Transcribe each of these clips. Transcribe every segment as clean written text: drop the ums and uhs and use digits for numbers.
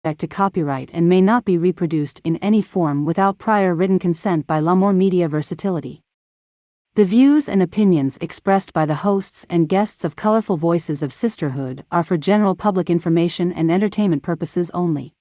to copyright and may not be reproduced in any form without prior written consent by La'Moore Media Versatility. The views and opinions expressed by the hosts and guests of Colorful Voices of Sisterhood are for general public information and entertainment purposes only.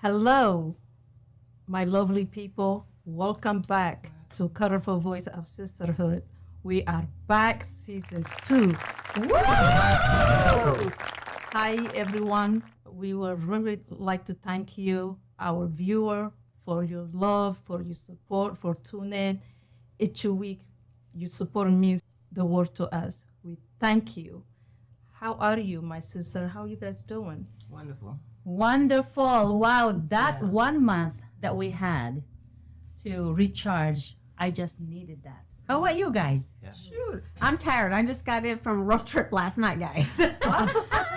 Hello, my lovely people. Welcome back to Colorful Voices of Sisterhood. We are back, season 2. Woo! Hi, everyone. We would really like to thank you, our viewer, for your love, for your support, for tuning in each week. Your support means the world to us. We thank you. How are you, my sister? How are you guys doing? Wonderful. Wonderful. Wow, that 1 month that we had to recharge, I just needed that. How about you guys? Yeah. Shoot, I'm tired. I just got in from a road trip last night, guys.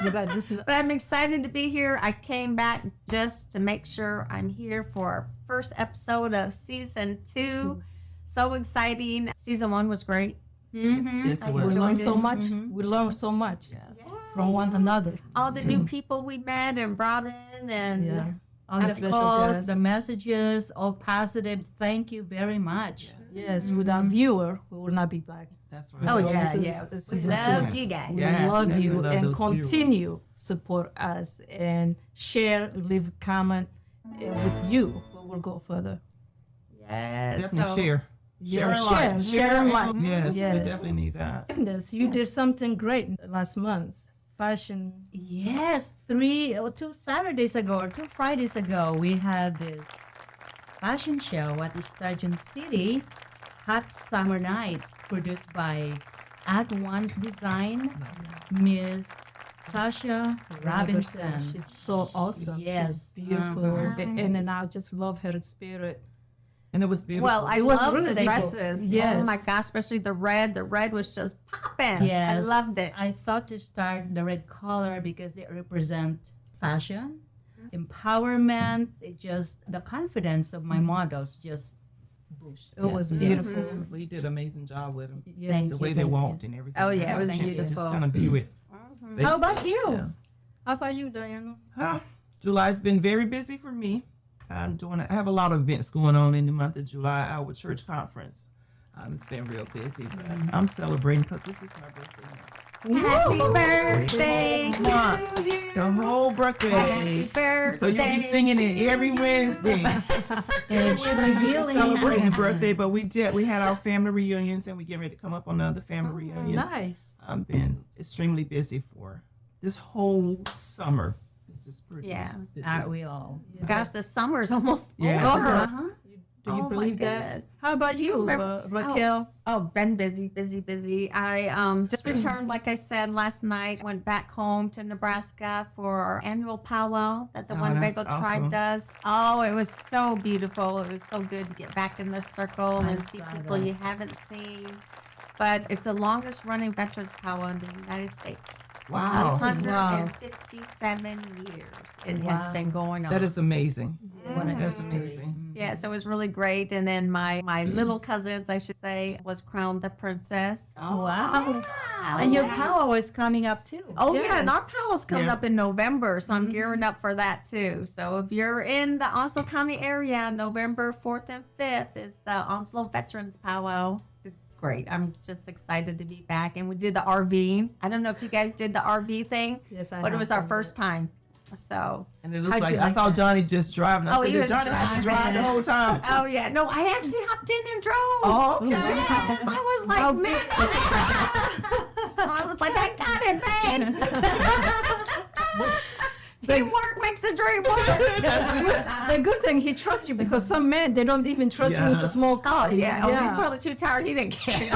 You got this. But I'm excited to be here. I came back just to make sure I'm here for our first episode of season 2. So exciting. Season 1 was great. Mm-hmm. Yes, it We was. learned so Mhm. much. We learned so much from one another. All the new people we met and brought in, and Yeah. All the Special calls, guests. the messages, all positive. Thank you very much. Yes, without viewer, we will not be back. That's Oh, right. Going yeah, into yeah. this We season love 2. you guys. We Yes, love definitely you love and those continue support us and share, leave comment with you. We will go further. Yes. Definitely so- share. Yeah, alike. share alike. Yes, Yes. we definitely need that. Agnes, you did something great last month. Fashion. Yes, 2 Saturdays ago or 2 Fridays ago, we had this fashion show at the Sturgeon City, Hot Summer Nights, produced by At Once Design, Ms. Tasha Robinson. She's so awesome. Yes. She's beautiful. Uh-huh. And I just love her spirit. And it was beautiful. Well, I was love really the beautiful. dresses. Yes. Oh my gosh, especially the red. The red was just popping. I Yes. loved it. I thought to start the red color because they represent fashion, empowerment. It just the confidence of my models just boost. It was Yes. beautiful. We did an amazing job with them. Yes. The way they walked and everything. Oh, yeah, it was Just beautiful. kind of view it. How about you? Yeah. How about you, Diana? July's been very busy for me. I have a lot of events going on in the month of July. Our church conference. It's been real busy, but I'm celebrating because this is my birthday now. Happy birthday Come on. to you. The whole birthday. Happy birthday. So you'll be singing it every Wednesday. And she's revealing Celebrating birthday, but we had our family reunions and we getting ready to come up on another family reunion. Nice. I've been extremely busy for this whole summer. It's just pretty Yeah. busy. Aren't we all? Gosh, the summer's almost Yeah. over. Uh-huh. Do you Oh, my believe that? goodness. How about Do you you, remember- Raquel? Oh, been busy. I just returned, like I said, last night. Went back home to Nebraska for our annual powwow that the Oh, One that's Bagel awesome. Tribe does. Oh, it was so beautiful. It was so good to get back in the circle I and see saw people that. you haven't seen. But it's the longest running veterans powwow in the United States. Wow. 157 years it has Wow. been going on. That is amazing. What a That's history. amazing. Yeah, so it was really great. And then my little cousins, I should say, was crowned the princess. Oh, wow. And your power is coming up too. Oh, yeah, and our Yes. powwow's coming Yeah. up in November, so I'm gearing up for that too. So if you're in the Onslow County area, November 4th and 5th is the Onslow Veterans Powwow. It's great. I'm just excited to be back. And we did the RV. I don't know if you guys did the RV thing, Yes, I but it have was our done first time. So, And it looks How'd like you I like saw that? Johnny just driving. I Oh, said, he did was Johnny have to drive the whole time? oh yeah, no, I actually hopped in and drove. Oh, okay. Yes, I was like, man. So I was like, I got it, man. Teamwork makes the dream work. The good thing, he trusts you because some men, they don't even trust you with Yeah. a small car. Oh, yeah. Oh, he's probably too tired. He didn't care.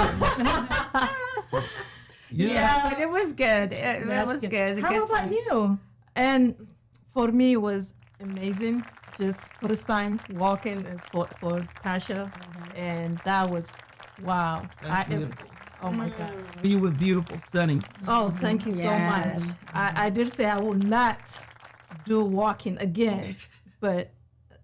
Yeah. But it was good. It That's was good. good. How Good about time. you? And for me, it was amazing. Just first time walking for Tasha, and that was wow. That's beautiful. Oh my God. You were beautiful, stunning. Oh, thank you so Yes. much. I did say I will not do walking again, but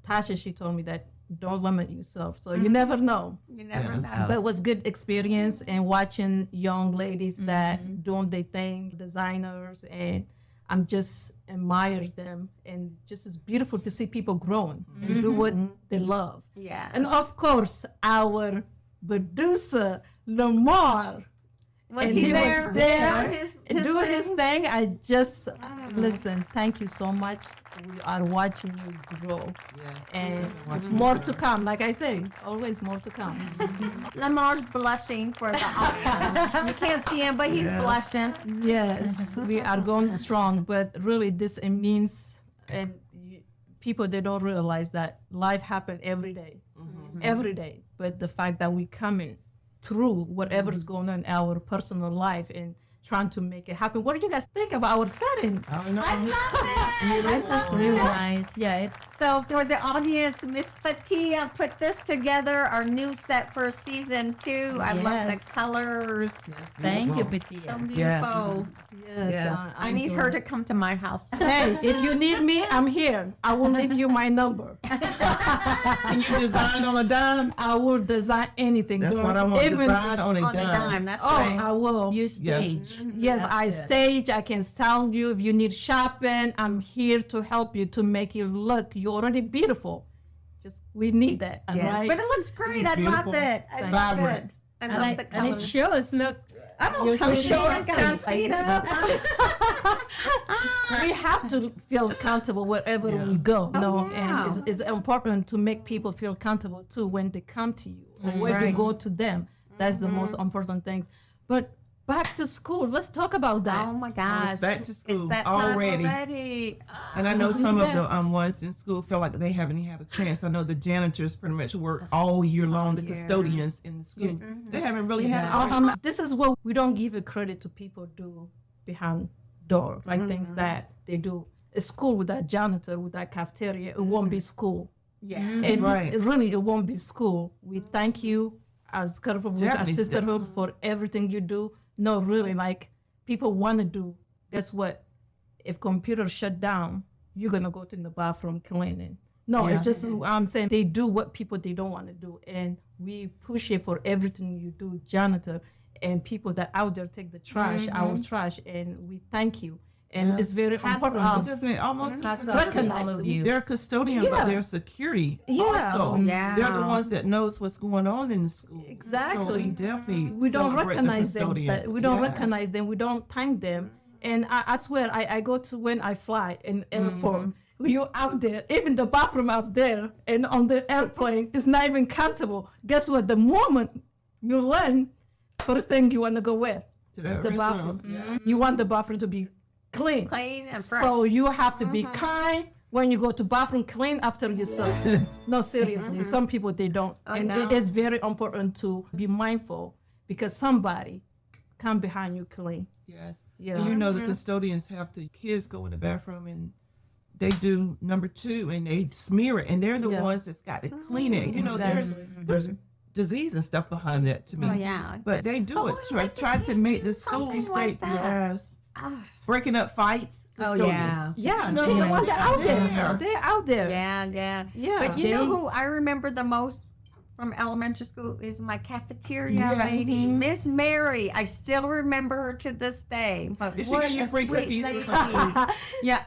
Tasha, she told me that don't limit yourself. So you never know. You never Yeah. know. But it was good experience and watching young ladies that doing their thing, designers, and I'm just admire them, and just it's beautiful to see people growing and do what they love. Yeah. And of course, our producer La'Moore, Was and he he was there? there Doing his do his thing? thing. I just listen. Thank you so much. We are watching you grow, Yes. and Watching more you to grow. come. Like I say, always more to come. Lamar's blushing for the audience. You can't see him, but he's Yeah. blushing. Yes, we are going strong, but really this it means, and people they don't realize that life happen every day, every day. But the fact that we coming through whatever is going on in our personal life and trying to make it happen. What do you guys think about our setting? I know. I love This it. is really nice. Yeah, it's So for the audience, Miss Fetihya put this together, our new set for season 2. I love the Yes. colors. Yes, thank you, beautiful. Petia. So beautiful. Yes, Yes. I need her to come to my house. Hey, if you need me, I'm here. I will leave you my number. Can you design on a dime? I will design anything. That's girl. what I want. Even- Design on a On the dime. dime, that's Oh, right. I will. You stage. Yes, That's I good. stage. I can sound you if you need shopping. I'm here to help you to make you look. You're already beautiful. Just we need that, Yes. right? But it looks great. I love Beautiful. it. I love Vibrant. it. I And, love the and it colors. shows, look. I'm You're gonna come so show us short. Candida. we have to feel comfortable wherever Yeah. we go. Oh, yeah. And it's important to make people feel comfortable too when they come to you or That's when you right. go to them. That's the most important things. But back to school, let's talk about that. Oh my gosh. It's back to school It's that time already. already. And I know some of the ones in school feel like they haven't had a chance. I know the janitors pretty much work all year long, the Yeah. custodians in the school. They haven't really had Yeah. an This is what we don't give a credit to people do behind door, like things that they do. A school without janitor, without cafeteria, it won't be school. Yeah. It, right. it really, it won't be school. We thank you as Colorful Voices of Definitely. Sisterhood for everything you do. No, really, like people want to do. Guess what? If computer shut down, you're gonna go to the bathroom cleaning. No, Yeah. it's just I'm saying they do what people they don't want to do, and we push it for everything you do, janitor, and people that out there take the trash, our trash, and we thank you. And Yeah. it's very Hats important. off. Doesn't it almost Hats to off to recognize all of it. you. they're custodian, Yeah. but they're security Yeah. also. Yeah. They're the ones that knows what's going on in the school. Exactly. So we definitely We don't celebrate the recognize them. custodians. But we don't Yes. recognize them. We don't thank them. And I swear, I go to when I fly in airport. When you're out there, even the bathroom out there and on the airplane is not even comfortable. Guess what? The moment you land, first thing you want to go where? To that It's the restroom. bathroom. Yeah. You want the bathroom to be clean. Clean and fresh. So you have to be kind when you go to bathroom, clean after yourself. No, seriously, some people they don't, and no. it is very important to be mindful because somebody come behind you clean. Yes. Yeah. And you know the custodians have the kids go in the bathroom and they do number 2 and they smear it and they're the Yeah. ones that's got to clean it. You know, there's disease and stuff behind that to me. Oh, yeah. But they do it. wouldn't like to Try to make the something school like state that. yes. Ah. Breaking up fights. Oh, Custodians. yeah. Yeah, No, they're the no, ones that they're out out there. there. They're out there. Yeah, yeah. Yeah. But you know They- who I remember the most from elementary school is my cafeteria Yeah. lady, Miss Mary. I still remember her to this day. But Did she what give you a free sweet cookies or lady. something? Yeah.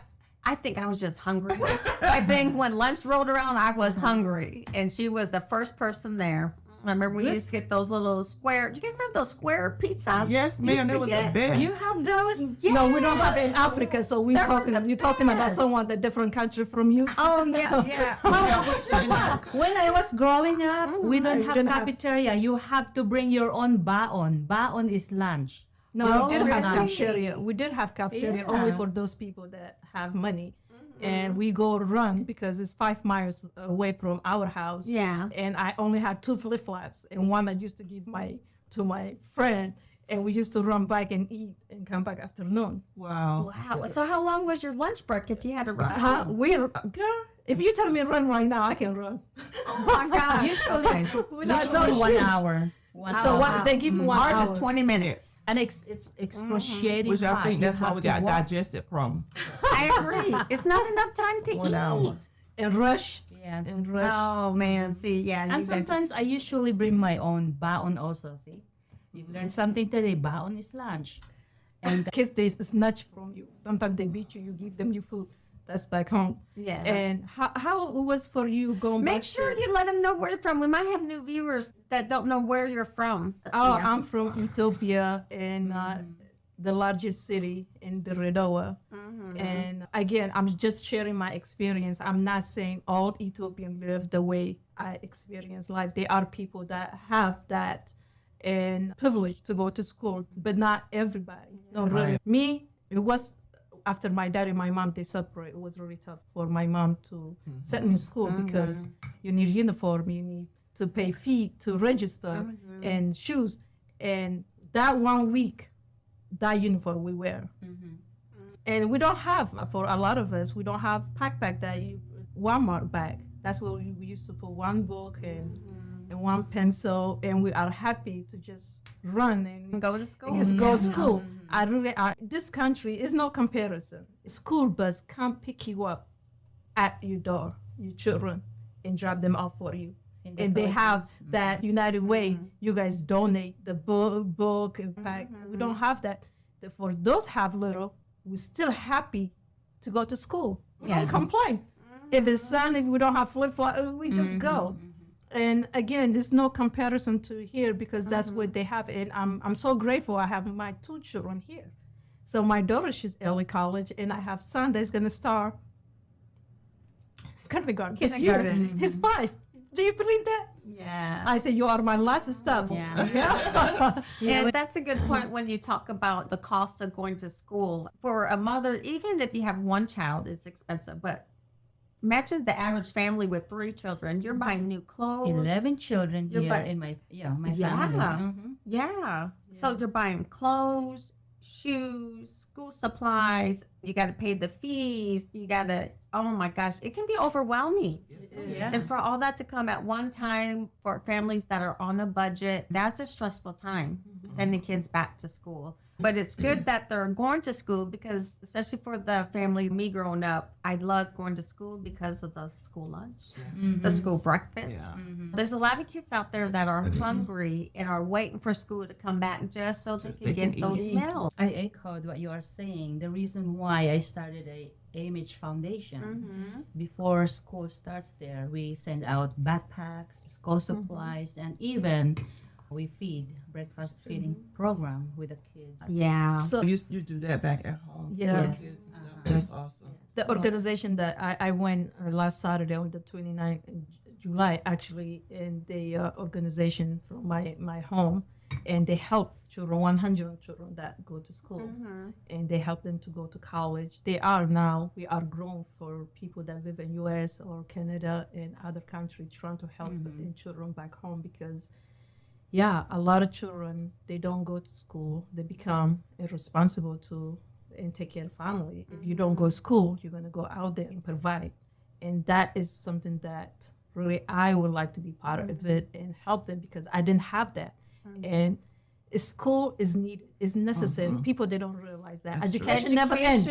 I think I was just hungry. I think when lunch rolled around, I was hungry. And she was the first person there. I remember we used to get those little square. Do you guys remember those square pizzas? Yes, Used ma'am. to That was the get? best. You have those? Yeah. No, we don't have it in Africa. So we They're talking. the You're talking about best. someone that different country from you. Oh, yes, yeah. When I was growing up, we don't You have didn't have- cafeteria. You have to bring your own baon. Baon is lunch. No, Oh, we did have really? cafeteria. We did have cafeteria Yeah. only for those people that have money. And we go run because it's 5 miles away from our house. Yeah. And I only had 2 flip-flops and one I used to give to my friend. and we used to run back and eat and come back afternoon. Wow. Wow. So how long was your lunch break if you had to run? Girl, if you tell me run right now, I can run. Oh my gosh. Without no Usually 1 shoes. hour. So what they give you 1 Ours hour. is 20 minutes. And it's excruciating. Which I hot. think You that's why have we to got walk. digested problem. I agree. It's not enough time to 1 hour. eat. And rush Yes. and rush. Oh man, see, yeah. And you guys- sometimes I usually bring my own baon also. See, you learn something today. Baon is lunch. And kids they snatch from you. Sometimes they beat you. You give them your food. That's back home. yeah. And how it was for you going back? Make sure to, you let them know where you're from. We might have new viewers that don't know where you're from. Oh, Yeah. I'm from Ethiopia, and the largest city in the Redowa. And again, I'm just sharing my experience. I'm not saying all Ethiopians live the way I experience life. There are people that have that and privilege to go to school, but not everybody. No, really. Right. Me, it was after my dad and my mom they separate. It was really tough for my mom to send me to school because you need uniform, you need to pay fee to register and shoes, and that 1 week, that uniform we wear. And we don't have, for a lot of us, we don't have backpack that you Walmart bag. That's where we used to put one book and one pencil, and we are happy to just run and Go to school. just go to school. I really, this country is no comparison. School bus can't pick you up at your door, your children, and drop them off for you. In the And they have Philippines. that United Way. You guys donate the book and pack. We don't have that. For those have little, we're still happy to go to school. We don't complain. If it's sunny, if we don't have flip flop, we just go. And again, there's no comparison to here because that's what they have. And I'm so grateful I have my 2 children here. So my daughter, she's early college, and I have son that's gonna start kindergarten. This year. Kindergarten. He's 5. Do you believe that? Yeah. I said, you are my last step. Yeah. And that's a good point when you talk about the cost of going to school. For a mother, even if you have one child, it's expensive. But imagine the average family with 3 children. You're buying new clothes. 11 children You're here bu- in my my Yeah. family. Yeah. So you're buying clothes, shoes, school supplies. You got to pay the fees. You got to, oh my gosh, it can be overwhelming. Yes. And for all that to come at one time for families that are on a budget, that's a stressful time, sending kids back to school. But it's good that they're going to school because, especially for the family, me growing up, I loved going to school because of the school lunch, the school breakfast. Yeah. There's a lot of kids out there that are hungry and are waiting for school to come back just so they can get those eat. meals. I echoed what you are saying. The reason why I started a Image Foundation. Before school starts there, we send out backpacks, school supplies, and even we feed breakfast feeding program with the kids. Yeah. So You do that back at home. Yes. for the kids and stuff. That's awesome. the organization that I went last Saturday on the 29th of July, actually, in the organization from my home, and they help children, 100 children that go to school, and they help them to go to college. We are grown for people that live in U.S. or Canada and other countries trying to help the children back home because, yeah, a lot of children, they don't go to school. They become irresponsible and take care of family. If you don't go to school, you're going to go out there and provide. And that is something that really I would like to be part of it and help them because I didn't have that. And school is needed, is necessary. People, they don't realize that. That's true. Education never ends.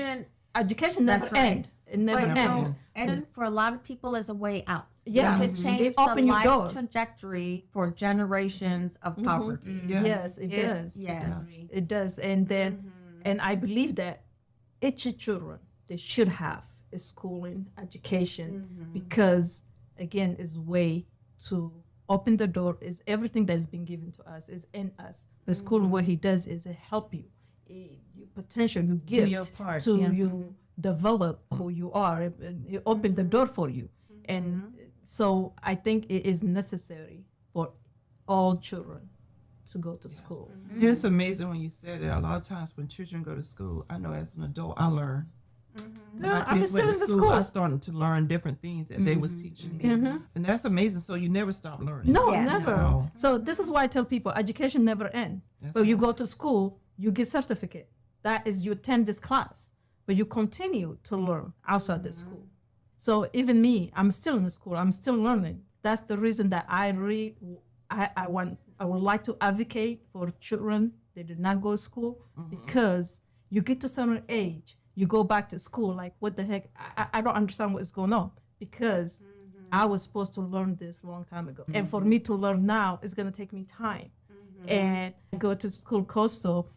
Education never That's right. ends. It never But ends. and for a lot of people, is a way out. Yeah. It could Mhm. change It the open your life door. trajectory for generations of poverty. Yes, it does. Yes. It does. And then, and I believe that each children, they should have a schooling, education, because again, is way to open the door. Is everything that's been given to us is in us. The school, what he does is it help you, your potential, your gift, your part, to yeah. you develop who you are. It open the door for you, and so I think it is necessary for all children to go to school. It's amazing when you said that. A lot of times when children go to school, I know as an adult, I learn When Yeah, my I'm kids still went in to the school, I school. started to learn different things that they was teaching me, and that's amazing. So you never stop learning. No, Yeah. never. No. So this is why I tell people education never ends. That's But you right. go to school, you get certificate. That is you attend this class, but you continue to learn outside the school. So even me, I'm still in the school. I'm still learning. That's the reason that I would like to advocate for children that did not go to school, because you get to certain age, you go back to school, like what the heck? I don't understand what's going on, because I was supposed to learn this a long time ago. And for me to learn now, it's gonna take me time. And I go to school coastal,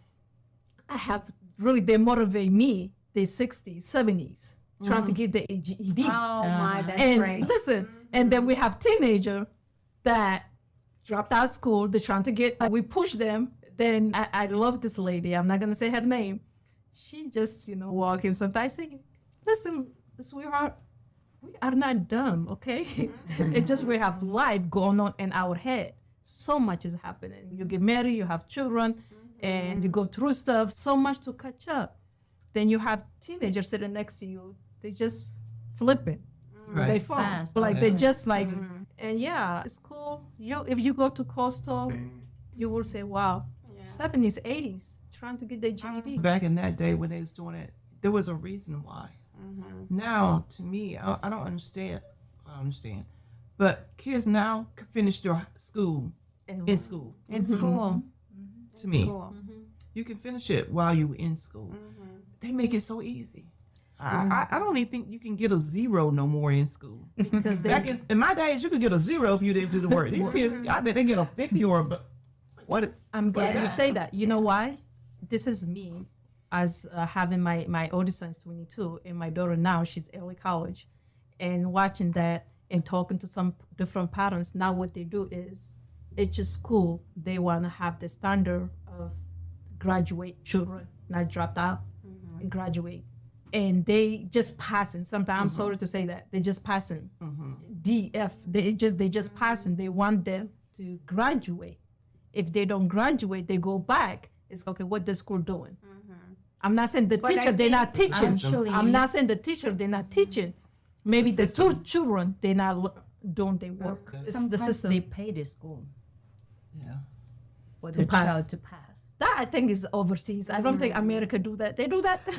I have really, they motivate me, the 60s, 70s, trying to get the GED. Oh my, that's And great. listen, and then we have teenager that dropped out of school. They're trying to get. We push them. Then I love this lady. I'm not gonna say her name. She just walking. Sometimes I say, listen, sweetheart, we are not dumb, okay? It's just we have life going on in our head. So much is happening. You get married, you have children, and you go through stuff. So much to catch up. Then you have teenagers sitting next to you. They just flipping. Right. They fall. Fast. Like they Yeah. just like, and yeah, it's cool. If you go to coastal, you will say, wow, 70s, 80s, trying to get their GED. Back in that day when they was doing it, there was a reason why. Now, to me, I don't understand. I understand, but kids now can finish their school in school. In school. To me, Cool. you can finish it while you in school. They make it so easy. I don't even think you can get a 0 no more in school. Because Back they, in my days, you could get a 0 if you didn't do the work. These kids, I bet they get a 50 or a. What is? I'm glad you that? say that. You know why? This is me, as having my oldest son is 22, and my daughter now she's early college, and watching that and talking to some different parents. Now what they do is, it's just school. They want to have the standard of graduate children, not dropped out, and graduate, and they just passing. Sometimes I'm sorry to say that they just passing. D, F. They just passing. They want them to graduate. If they don't graduate, they go back. It's okay. What the school doing? I'm not saying the But I teacher they're not think teaching. actually- I'm not saying the teacher they're not teaching. Maybe the two children they're not doing their work. It's the Sometimes system. they pay the school Yeah. for To the pass. child to pass. That I think is overseas. I don't think America do that. They do that. There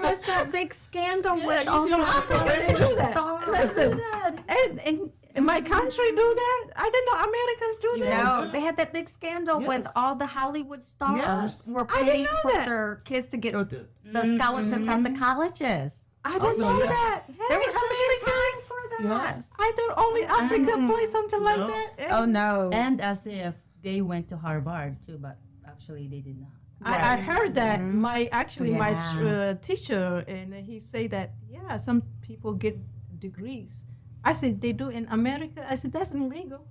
was that big scandal with all the Africans do that. stars. Listen, and in my country do that. I didn't know Americans do that. No, they had that big scandal with Yes. all the Hollywood stars Yes. were I didn't paying know for that. their kids to get The- the scholarships at the colleges. I didn't Also, know yeah. that. There Hey, was a big time Americans. for that. Yes. I thought only Africa play something like No. that. Oh no. And as if they went to Harvard too, but actually they did not. I heard that my Yeah. teacher, and he say that some people get degrees. I said they do in America. I said that's illegal.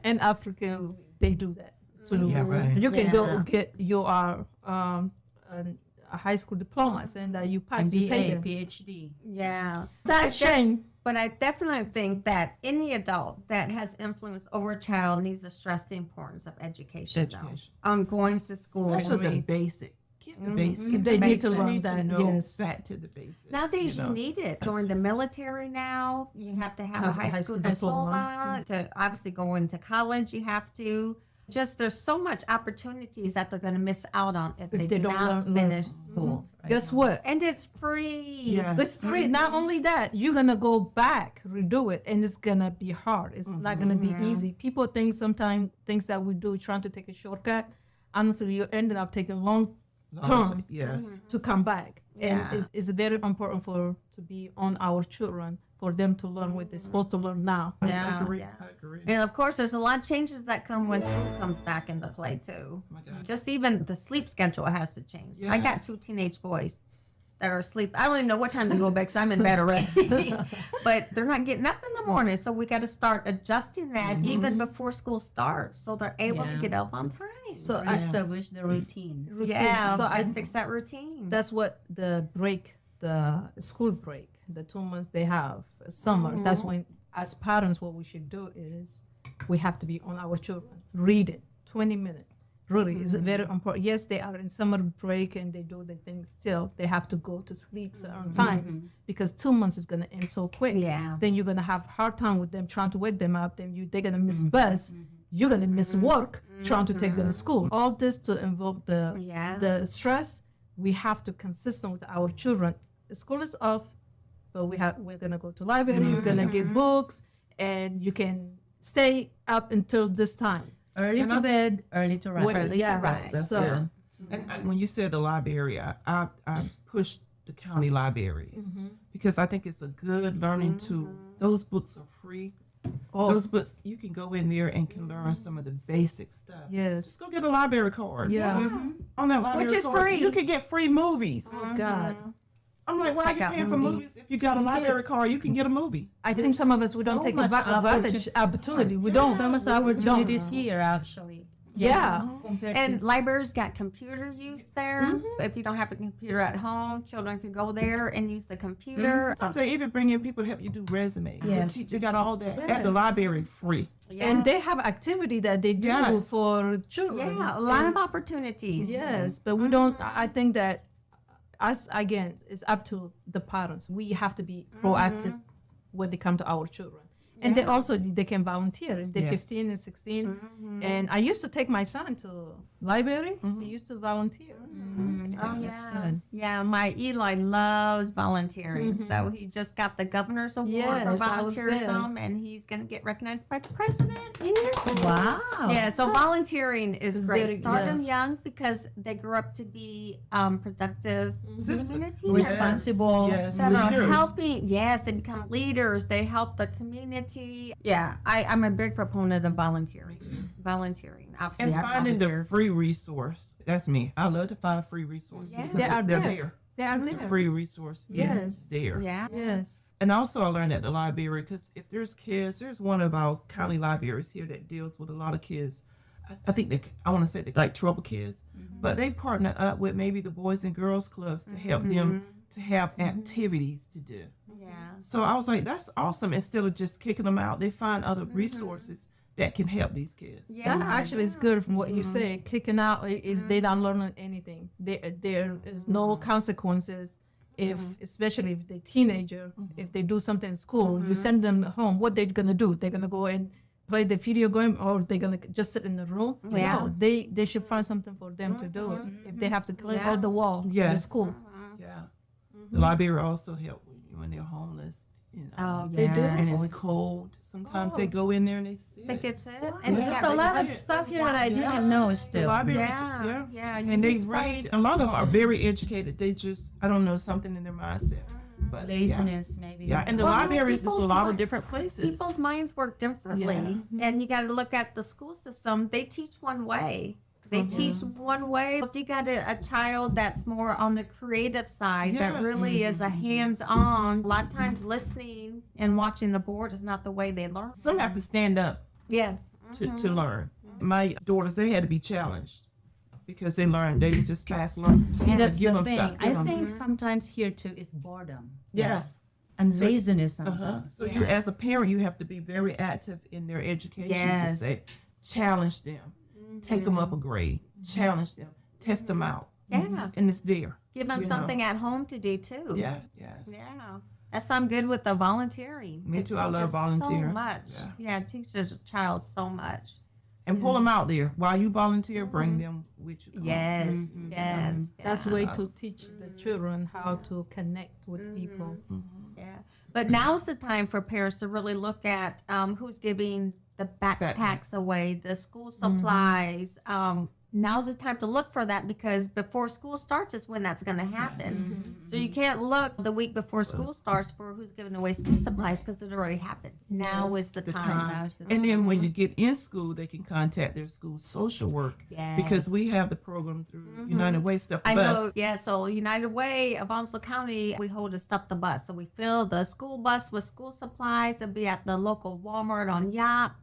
In Africa they do that too. Yeah, right. You can go Yeah. get your a high school diplomas and you pass. You pay MBA, them. PhD. Yeah. That's shame. But I definitely think that any adult that has influence over a child needs to stress the importance of education. Education. Going to school. Especially the basic. Get the basic. They need to Basics. learn Need to that. know Yes. back to the basics. Nowadays, you know. need it. Join the military now. You have to have a high school diploma. To obviously go into college, you have to. Just there's so much opportunities that they're going to miss out on if they do don't not learn. finish school. Guess what? And it's free. Yeah. It's free. Not only that, you're gonna go back, redo it, and it's gonna be hard. It's not gonna be easy. People think sometimes things that we do trying to take a shortcut. Honestly, you're ending up taking long term Yes. to come back. Yeah. And it's very important to be on our children, for them to learn what they're supposed to learn now. Yeah. I agree. Yeah. I agree. And of course, there's a lot of changes that come when school comes back into play too. Oh my God. Just even the sleep schedule has to change. I got Yes. 2 teenage boys that are asleep. I don't even know what time to go back because I'm in bed already. But they're not getting up in the morning, so we got to start adjusting that even before school starts, so they're able to Yeah. get up on time. So I establish the routine. yeah, So I fix that routine. that's what the school break, the 2 months they have, summer. That's when, as parents, what we should do is we have to be on our children. Read it, 20 minutes. Really, is very important. Yes, they are in summer break and they do the things. Still, they have to go to sleep certain times because 2 months is gonna end so quick. Yeah. Then you're gonna have hard time with them trying to wake them up. Then they're gonna miss bus. You're gonna miss work trying to take them to school. All this to involve the stress. We have to consistent with our children. The school is off, but we're gonna go to library. We're gonna get books, and you can stay up until this time. Early to bed, early to rise. Early to rise. That's So good. And when you said the library, I pushed the county libraries because I think it's a good learning tool. Those books are free. Those books, you can go in there and can learn some of the basic stuff. yes, Just go get a library card. yeah. On that library Which is card, free. you can get free movies. Oh God. I'm like, why are Check you out paying for movies. movies if you got a library card? You can get a movie. I think some of us we don't so take much advantage opportunity. We don't. So much opportunities here, actually. Yeah. Compared And to libraries got computer use there. If you don't have a computer at home, children can go there and use the computer. Sometimes they even bring in people to help you do resumes. Yes. The teacher got all that at Yes. the library free. Yeah. And they have activity that they do Yes. for children. yeah, a lot And- of opportunities. Yes, but we don't. I think that us again, it's up to the parents. We have to be proactive when they come to our children. And they also they can volunteer if they're Yes. 15 and 16. And I used to take my son to library. He used to volunteer. Oh, That's yeah. good. Yeah, my Eli loves volunteering. So he just got the governor's award Yes, for I was there. volunteerism, and he's going to get recognized by the president. wow. Yeah, so volunteering is It's great. very- Start yes. them young because they grow up to be productive Citizens. community Yes. Responsible. Yes. that are Leaders. helping. Yes, they become leaders. They help the community. Yeah, I'm a big proponent of volunteering. Volunteering, obviously. And I finding the volunteer. free resource. That's me. I love to find free resources. Yeah. because They are they're there. there. They are The there. free resource Yes. is there. Yeah. Yes. And also I learned at the library because if there's kids, there's one of our county libraries here that deals with a lot of kids. I think I want to say they're like trouble kids, but they partner up with maybe the Boys and Girls Clubs to help them to have activities to do. Yeah. So I was like, that's awesome. Instead of just kicking them out, they find other resources that can help these kids. Yeah. That actually is good from what you say. Kicking out is they don't learn anything. There is no consequences if, especially if they're teenager, if they do something in school, you send them home. What they're gonna do? They're gonna go and play the video game, or they're gonna just sit in the room. Yeah. No, they should find something for them to do. If they have to clean Yeah. all the wall in the Yes. school. Yeah. The library also help when they're homeless. You know. Oh, They do. And yeah. it's cold. Sometimes they go in there and they sit. Think it's it? Yeah. And they There's got a lot like- of stuff here that I didn't know The still. library, Yeah. Yeah. you'd And be they surprised. read. A lot of them are very educated. They just, I don't know, something in their mindset. But Laziness, maybe. Yeah, and the Well, libraries is a people's lot of mind- different places. People's minds work differently, and you got to look at the school system. They teach one way. They teach one way. If you got a child that's more on the creative side, that Yes. really is a hands-on. A lot of times, listening and watching the board is not the way they learn. Some have to stand up Yeah. to learn. My daughters, they had to be challenged because they learned. They was just fast learners. See, that's Give the them thing. stuff. I Give them- think sometimes here too is boredom. Yes. And So- laziness Uh-huh. sometimes. So you, as a parent, you have to be very active in their education to Yes. say, challenge them, take them up a grade, challenge them, test them out. Yeah. And it's there. Give them You know. something at home to do too. Yeah. Yes. Yeah. That's why I'm good with the volunteering. Me It too, I love teaches So volunteering. much. Yeah, it teaches a child so much. And pull them out there while you volunteer. Bring them with you. Yes. Yes. That's yeah. way to teach the children how to connect with people. Yeah, but now's the time for parents to really look at who's giving the backpacks away, the school supplies. Now's the time to look for that because before school starts is when that's going to happen. So you can't look the week before school starts for who's giving away school supplies because it already happened. Now is the time. Now's the And then when you get in school, they can contact their school social work because we have the program through United Way Stuff the I Bus. know, yeah. So United Way of Onslow County, we hold a Stuff the Bus. So we fill the school bus with school supplies. It'll be at the local Walmart on Yap.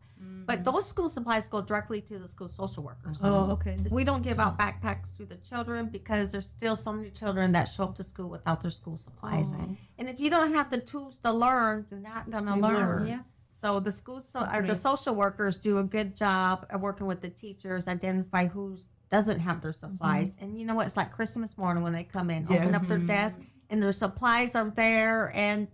But those school supplies go directly to the school social workers. Oh, okay. We don't give out backpacks to the children because there's still so many children that show up to school without their school supplies. And if you don't have the tools to learn, you're not going to learn. Yeah. So the the social workers do a good job of working with the teachers, identify who's doesn't have their supplies. And you know what? It's like Christmas morning when they come in, open Yes. up their desk, and their supplies are there. And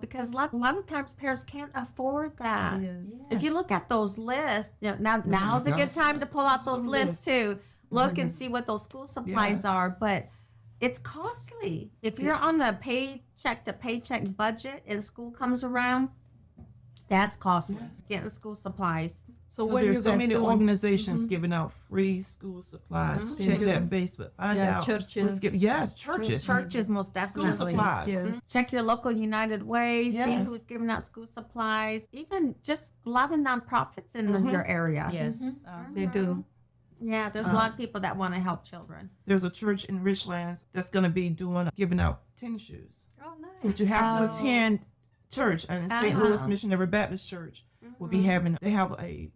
because a lot of times parents can't afford that. Yes. If you look at those lists, now's a good time to pull out those lists too. Look and see what those school supplies Yes. are. But it's costly. If you're on a paycheck to paycheck budget and school comes around, that's costly. Getting school supplies. So what there's you so guys many doing? organizations giving out free school supplies. They Check do. that Facebook. Find Yeah, out. churches. Yes, churches. Churches, most School definitely. supplies. Yes. Check your local United Way. See Yes. who's giving out school supplies. Even just a lot of nonprofits in your area. Yes. They do. Yeah, there's a lot of people that want to help children. There's a church in Richlands that's going to be giving out tennis shoes. Oh, nice. But you have to attend church, and St. Louis Missionary Baptist Church will be having. They have a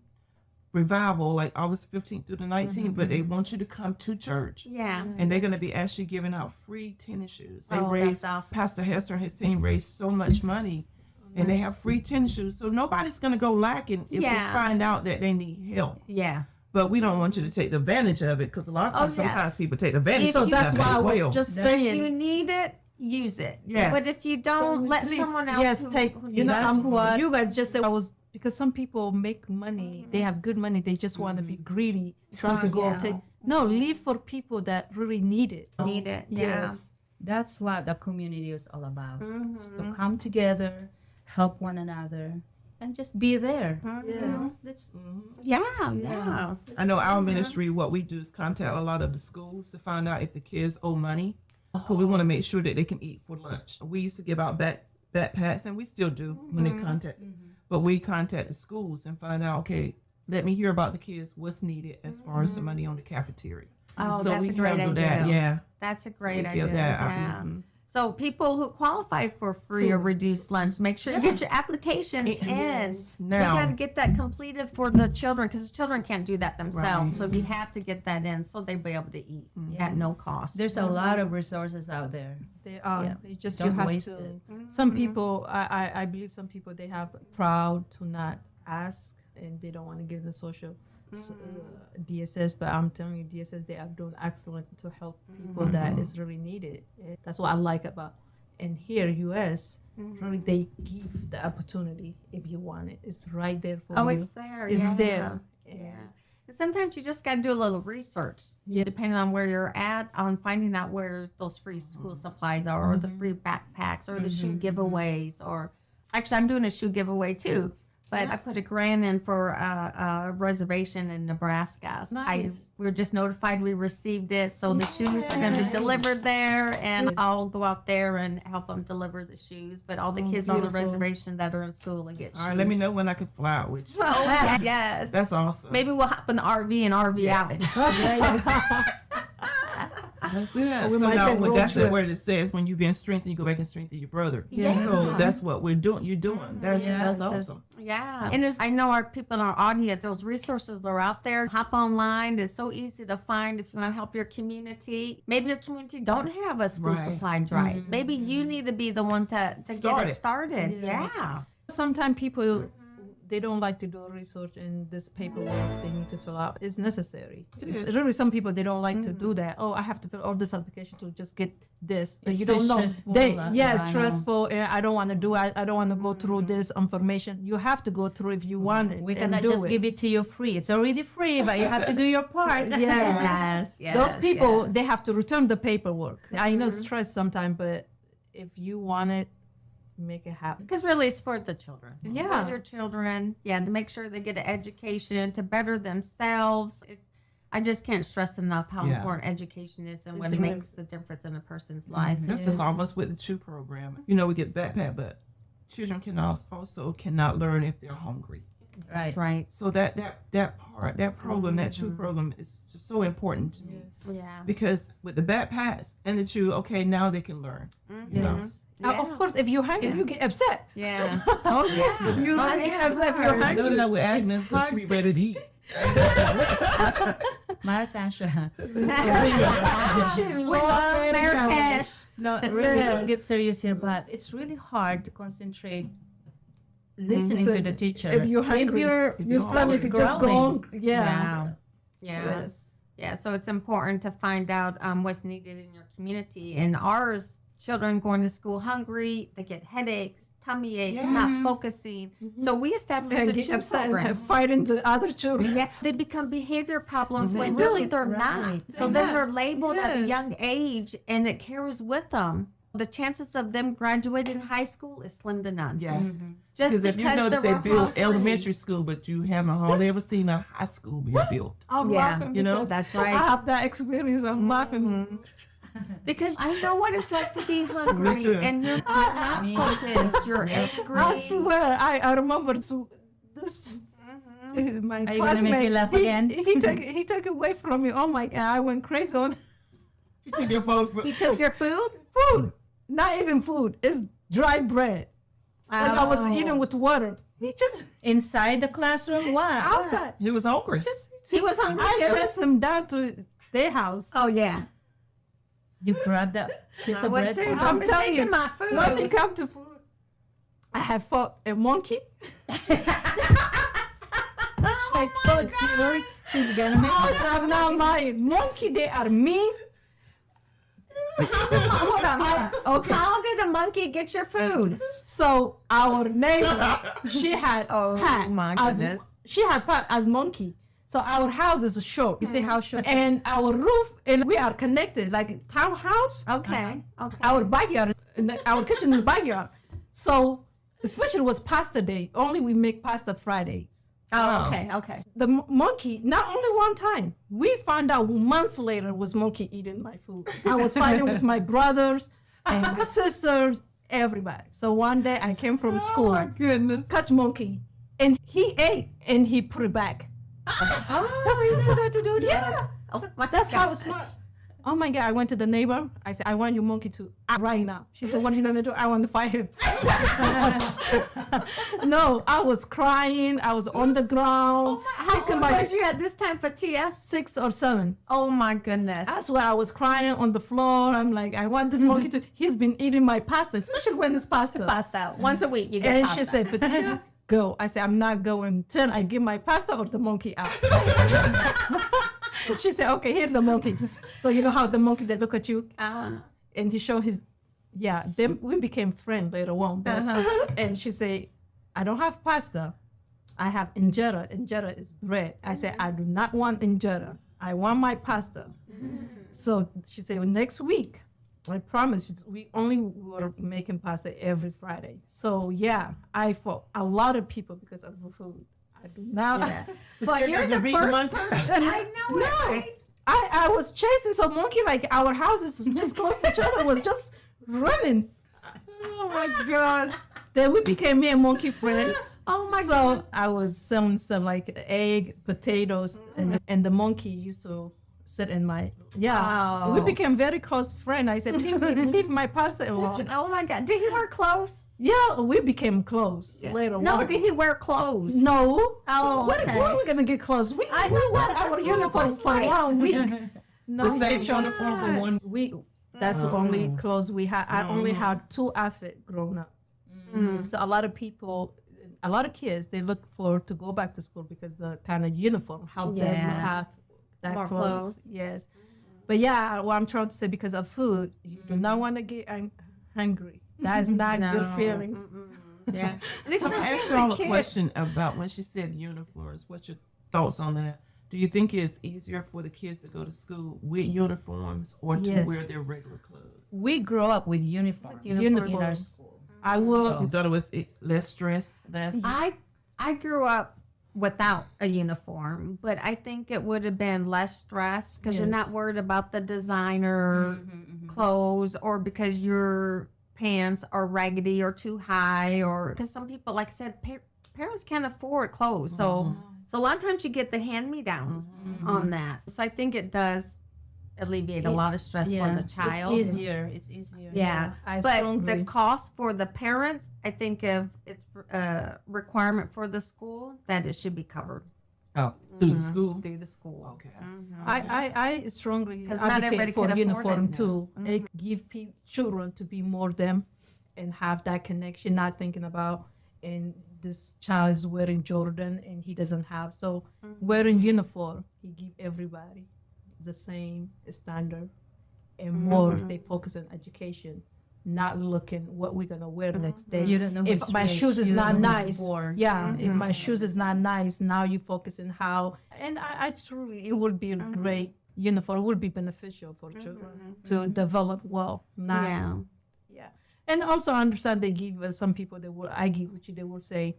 revival like August 15th through the 19th, but they want you to come to church. Yeah. And they're going to be actually giving out free tennis shoes. They Oh, raised, that's awesome. Pastor Hester and his team raised so much money, and they have free tennis shoes. So nobody's going to go lacking if Yeah. we find out that they need help. Yeah. But we don't want you to take advantage of it, because a lot of times, yeah. sometimes people take advantage If of you- it That's why I as was well. just If saying. you need it, use it. Yes. But if you don't, let Please, someone else yes, who, take. who You know, needs it. you guys just said I was because some people make money. They have good money. They just want to be greedy, trying to go Yeah. take. No, leave for people that really need it. Need it. Yes. That's what the community is all about. Mm-hmm. Just to come together, help one another, and just be there. Yes. That's Yeah. Yeah. I know our ministry, what we do is contact a lot of the schools to find out if the kids owe money, because we want to make sure that they can eat for lunch. We used to give out backpacks, and we still do when they contact. But we contact the schools and find out, okay, let me hear about the kids, what's needed as far as the money on the cafeteria. Oh, So that's we a great handle idea. that, yeah. That's a So great we idea. give that out. Yeah. Mhm. So people who qualify for free or reduced lunch, make sure you get your applications in. Yes. You Now- got to get that completed for the children, because the children can't do that themselves. Right. So you have to get that in so they'll be able to eat at no cost. there's a lot of resources out there. They are. Yeah. They just Don't you have waste to. it. Some people, I believe some people they have proud to not ask and they don't want to give the social DSS. But I'm telling you, DSS they are doing excellent to help people that is really needed. That's what I like about. And here, US, really they give the opportunity if you want it. It's right there for Oh, you. it's there. It's yeah. there. Yeah. And sometimes you just got to do a little research, Yeah. depending on where you're at, on finding out where those free school supplies are, or the free backpacks, or the shoe giveaways, or actually, I'm doing a shoe giveaway too. But I put $1,000 in for a reservation in Nebraska. Nice. We were just notified we received it, so the shoes are going to be delivered there, and I'll go out there and help them deliver the shoes. But all the kids on the beautiful. reservation that are in school will get shoes. All right, let me know when I can fly out with you. Oh, yes. That's awesome. Maybe we'll hop in the RV and RV out. That's it. We So might now, take when road that's the trip. word it says, when you've been strengthened, you go back and strengthen your brother. Yes. So that's what we're doing. You're doing. That's awesome. Yeah. And I know our people in our audience, those resources are out there. Hop online. It's so easy to find if you want to help your community. Maybe your community don't have a school Right. supply drive. Maybe you need to be the one to Start get it it. started. Yes. Yeah. Sometimes people they don't like to do research and this paperwork they need to fill out. It's necessary. It's is. really some people they don't like to do that. Oh, I have to fill all this application to just get this. But It's you so don't know. stressful, They that- yeah, I it's know. stressful. And I don't want to do it. I don't want to go through this information. You have to go through if you want it. We and cannot do just it. give it to you free. It's already free, but you have to do your part. Yes. Yes. Those people yes. they have to return the paperwork. I know it's stress sometimes, but if you want it, make it happen. Because really, it's for the children. It's Yeah. for your children. Yeah, to make sure they get an education, to better themselves. I just can't stress enough how Yeah. important education is and what It's it really- makes a difference in a person's life. That's just almost with the CHEW program. You know, we get backpack, but children can also cannot learn if they're hungry. Right. That's right. So that part, that program, that CHEW program is just so important to me. Yeah. Because with the backpacks and the CHEW, okay, now they can learn. You know? Yes. Of course, if you're hungry, you get upset. Yeah. Oh, yeah. You Oh, get it's upset if you're hard. hungry. No, with Agnes, because she be ready to eat. Martasha. Marrakesh. No, really. Let's get serious here, but it's really hard to concentrate listening So to the teacher. If you're hungry, If you're If your you're stomach is hungry. just growling. going. Yeah. Yeah. Yes. Yeah, so it's important to find out what's needed in your community. And ours, children going to school hungry, they get headaches, tummy aches, not focusing. So we established a Get chew upset and program. fighting the other children. Yeah, they become behavior problems when really they're not. So then they're labeled at a young age, and it carries with them. The chances of them graduating high school is slim to none. Yes. Just Because if you because notice they they were build hungry. elementary school, but you haven't hardly ever seen a high school being built. I'm Yeah, laughing you know, because that's I right. have that experience. I'm laughing. Because I know what it's like to be hungry, too. and you're not focused. You're angry. I swear, I remember this. My Are you gonna make me classmate, laugh he- again? He took it away from me. Oh my God, I went crazy on You took your phone for He took your food. food. Not even food. It's dry bread. And I was Oh. eating with water. He just Inside the classroom? What? outside. He was hungry. He was hungry I too. chased him down to their house. Oh yeah. You grabbed that piece I of would bread? too. I'm Don't be telling you, taking my food. when it comes to food, I have fought a monkey. I told you, She's gonna make I'm not lying. Monkey, they are mean. Hold on. Okay. How did a monkey get your food? So our neighbor, she had Oh, pat my as- goodness. she had pat as monkey. So our house is short. You see how short? And our roof, and we are connected like a townhouse. Okay. Okay. Our backyard, our kitchen in the backyard. So especially was pasta day. Only we make pasta Fridays. Oh, okay. Okay. The monkey, not only one time, we found out months later was monkey eating my food. I was fighting with my brothers and my sisters, everybody. So one day I came from school, Goodness. catch monkey, and he ate and he put it back. Oh, you know how to do that? Yeah. Oh, my That's how gosh. it's smart. Oh my God, I went to the neighbor. I said, I want your monkey to act right now. She said, what are you going to do? I want to fight him. No, I was crying. I was on the ground. How picking old my was you at this time, Fetihya? 6 or 7. Oh my goodness. That's why I was crying on the floor. I'm like, I want this monkey to. He's been eating my pasta, especially when it's pasta. Pasta. Once a week you get And pasta. she said, Fetihya, go. I said, I'm not going until I give my pasta or the monkey out. She said, okay, here's the monkey. So you know how the monkey, they look at you and he showed his, yeah, then we became friends later on. But, and she said, I don't have pasta. I have injera. Injera is bread. I said, I do not want injera. I want my pasta. So she said, well, next week, I promise you, we only were making pasta every Friday. So yeah, I fought a lot of people because of the food. I do not. Yeah. But you're the beat first monkey? person. I know it, No. right? I was chasing some monkey, like our houses just close to each other, was just running. Oh my God. Then we became me and monkey friends. Oh my So goodness. I was selling stuff like egg, potatoes, and the monkey used to sit in my, Oh. we became very close friends. I said, leave my pasta alone. Oh my God. Did he wear clothes? Yeah, we became close later No, on. did he wear clothes? No. Oh, What okay. are we going to get close? We I we know wore what our that's uniforms what for it's like. 1 week. No, The same it's uniform for one. that's the only clothes we had. I only Mm. had 2 outfits growing up. So a lot of people, a lot of kids, they look for to go back to school because the kind of uniform help them Yeah. have that More clothes. clothes. Yes. But yeah, what I'm trying to say, because of food, you do not want to get hungry. That is not good No. feelings. Yeah. And I especially asked as y'all a a kid. question about when she said uniforms. What's your thoughts on that? Do you think it's easier for the kids to go to school with uniforms or to Yes. wear their regular clothes? We grew up with uniforms. With In our uniforms. school. I will. You thought it was less stress, less. I grew up without a uniform, but I think it would have been less stress because you're not Yes. worried about the designer clothes or because your pants are raggedy or too high or because some people, like I said, parents can't afford clothes. So a lot of times you get the hand-me-downs on that. So I think it does alleviate a lot of stress for the child. It's easier. It's easier. Yeah, I but strongly- the cost for the parents, I think if it's a requirement for the school, that it should be covered Oh, through the school. through the school. Okay. I strongly 'Cause not everybody advocate for can afford uniform it. too. It give children to be more them and have that connection, not thinking about and this child is wearing Jordan and he doesn't have. So wearing uniform, he give everybody. the same standard, and more they focus on education, not looking what we're gonna wear next day. You don't know If who's my rich, shoes is you not don't know who's nice, poor. if my shoes is not nice, now you focus on how. And I truly, it would be a great uniform. It would be beneficial for children to develop well. Not, Yeah. And also I understand they give some people, they will argue with you. They will say,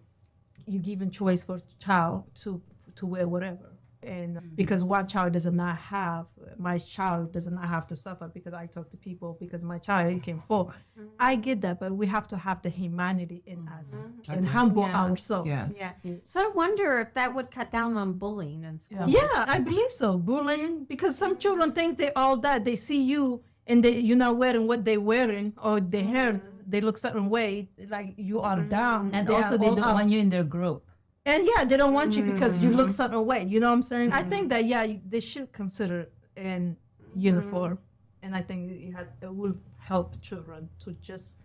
you're giving choice for child to wear whatever. And because one child does not have, my child does not have to suffer, because I talk to people because my child came forward. I get that, but we have to have the humanity in us and humble ourselves. Yes. Yeah. So I wonder if that would cut down on bullying in school. Yeah, I believe so. Bullying, because some children think they all that. They see you and you're not wearing what they're wearing, or their hair, they look certain way, like you are down. And also they don't want you in their group. And they don't want you because you look certain way. You know what I'm saying? I think that they should consider in uniform, and I think it will help children to just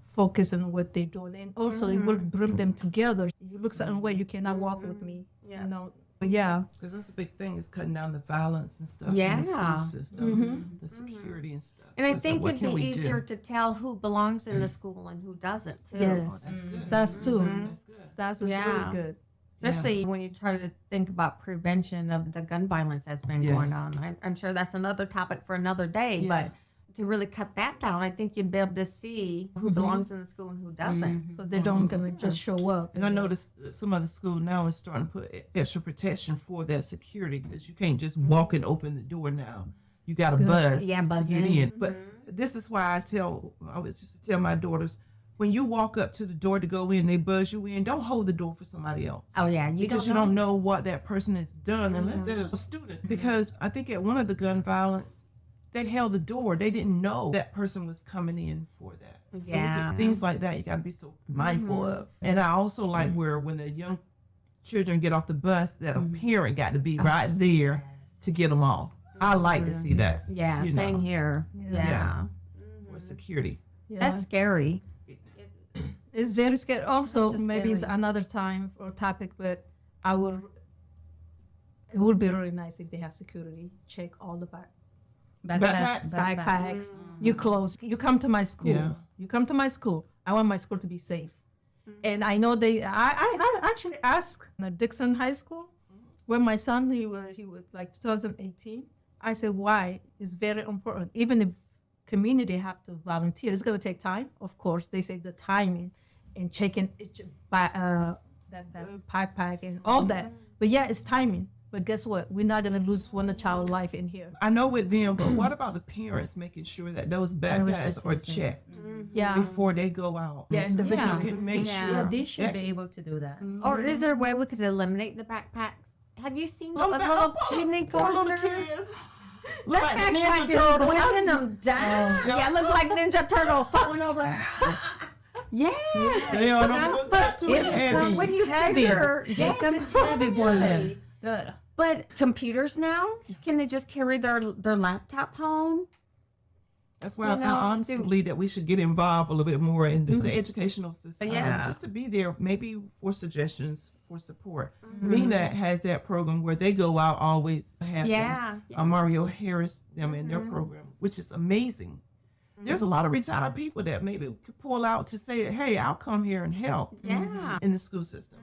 focus on what they're doing, and also it will bring them together. You look certain way, you cannot walk with me. Yeah. You know. Because that's a big thing, is cutting down the violence and stuff in the school system, the security and stuff. And So I it's think like, it'd be easier to tell who belongs in the school and who doesn't too. Yes, that's too. That's good. That's Yeah. really good. Especially when you try to think about prevention of the gun violence that's been going on. I'm sure that's another topic for another day, but to really cut that down, I think you'd be able to see who belongs in the school and who doesn't. So they don't gonna just show up. And I noticed some of the school now is starting to put extra protection for their security, because you can't just walk and open the door now. You got to buzz to buzz get in. in. But this is why I always just tell my daughters, when you walk up to the door to go in, they buzz you in, don't hold the door for somebody else. Oh yeah, Because you don't know what that person has done unless they're a student. Because I think at one of the gun violence, they held the door. They didn't know that person was coming in for that. So things like that you got to be so mindful of. And I also like where when the young children get off the bus, that a parent got to be right there to get them off. I like to see that. Yeah, you same know, here. Yeah. with security. That's scary. It's very scary. Also, Just maybe it's scary. another time or topic, but it would be really nice if they have security check all the backpacks, you clothes. You come to my school. Yeah. You come to my school. I want my school to be safe. And I know I actually asked Dixon High School when my son, he was like 2018. I said, why? It's very important. Even if community have to volunteer, it's going to take time. Of course, they say the timing and checking that backpack and all that. But it's timing. But guess what? We're not going to lose one child life in here. I know with them, but what about the parents making sure that those backpacks are checked before they go out? Yeah, So individual. you can make Yeah. sure. They should be able to do that. Or is there a way we could eliminate the backpacks? Have you seen the Little little kidney Poor little corner? kids. Look like Backpack Ninja is Turtle. weighing them down. Yeah, look like Ninja Turtle falling over. Yes. They are not too heavy. When you Heavy. figure, yes, it's heavy for them. Good. But computers now, can they just carry their laptop home? That's why You know, I honestly believe that we should get involved a little bit more in the educational system. Yeah. Just to be there, maybe for suggestions, for support. MENA has that program where they go out always have Yeah. Mario Harris them in their program, which is amazing. There's a lot of retired people that maybe could pull out to say, hey, I'll come here and help Yeah. in the school system.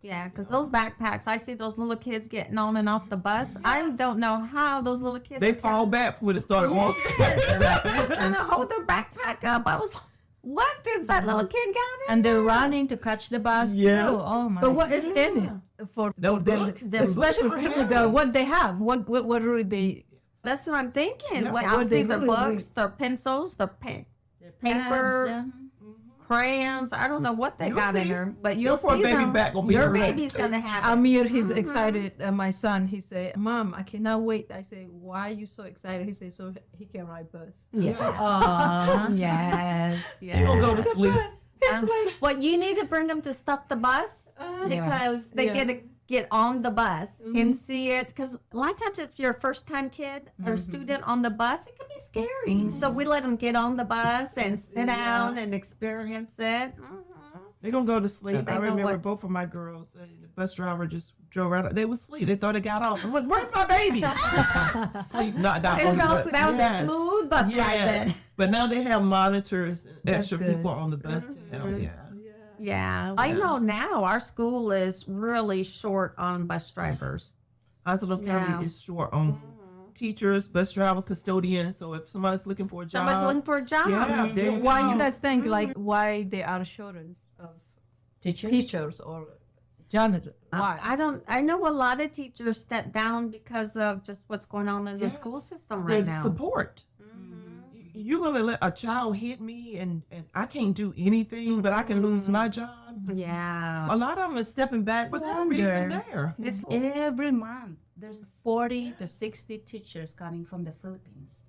Yeah, because those backpacks, I see those little kids getting on and off the bus. I don't know how those little kids They are fall back when it started walking. They're trying to hold their backpack up. I was like, what is that little kid got in And they're there? running to catch the bus Yes. too. Oh my. But what is in it for Those books. especially for him? What they have? What really they? That's what I'm thinking. Yeah. What, What obviously, they their really books, their pencils, their Their paper, pads, crayons. I don't know what they You'll got in see. there, but Your you'll poor see baby them. back gonna be Your hurt. baby's gonna have it. Amir, he's excited. My son, he said, "Mom, I cannot wait." I say, "Why are you so excited?" He said, "So he can ride bus." Yeah. Yes. You're going to go to sleep. Well, you need to bring them to stop the bus because they Yeah. get to get on the bus and see it. Because a lot of times, if you're a first-time kid or student on the bus, it can be scary. So we let them get on the bus and sit down and experience it. They're going to go to sleep. They I know remember what- both of my girls, the bus driver just drove right. They was asleep. They thought they got off. I'm like, where's my baby? Sleep, knocked out on the bus. That was Yes. a smooth bus ride Yes. then. But now they have monitors, and extra good. people on the bus to help. Yeah. Yeah, I know now our school is really short on bus drivers. Oslo County Yeah. is short on teachers, bus driver, custodian. So if somebody's looking for a job, Somebody's looking for a job. yeah, there you Why go. you guys think like why they are short of teachers or janitor? Why? I know a lot of teachers step down because of just what's going on in the Yes. school system right There's now. support. You're gonna let a child hit me, and I can't do anything, but I can lose my job. Yeah. A lot of them are stepping back with no reason there. It's every month. There's 40 to 60 teachers coming from the Philippines.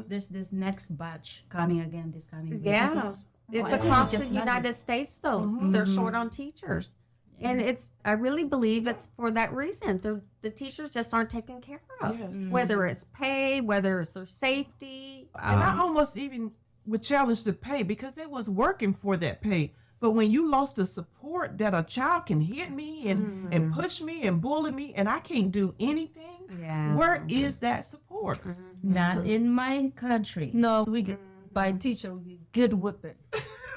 There's this next batch coming again this coming week. Yeah. So, It's why- across the just not- United States though. They're short on teachers. And I really believe it's for that reason. The teachers just aren't taken care of. Yes. Whether it's pay, whether it's their safety. And I almost even would challenge the pay because they was working for that pay. But when you lost the support that a child can hit me and push me and bully me and I can't do anything, Yeah. where is that support? Not in my country. No, we get by teacher we get good whipping.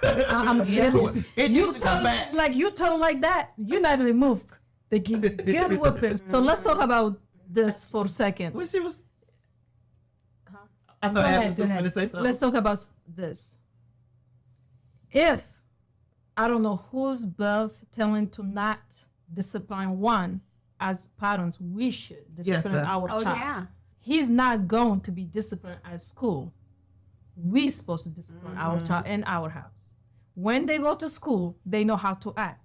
I'm serious. It used to come back. Like you tell them like that, you not really move. They give good whipping. So let's talk about this for a second. When she was, I Go thought ahead, Agnes go was ahead. going to say something. Let's talk about this. If I don't know who's both telling to not discipline one, as parents, we should discipline sir. our Oh child. yeah. He's not going to be disciplined at school. We supposed to discipline our child in our house. When they go to school, they know how to act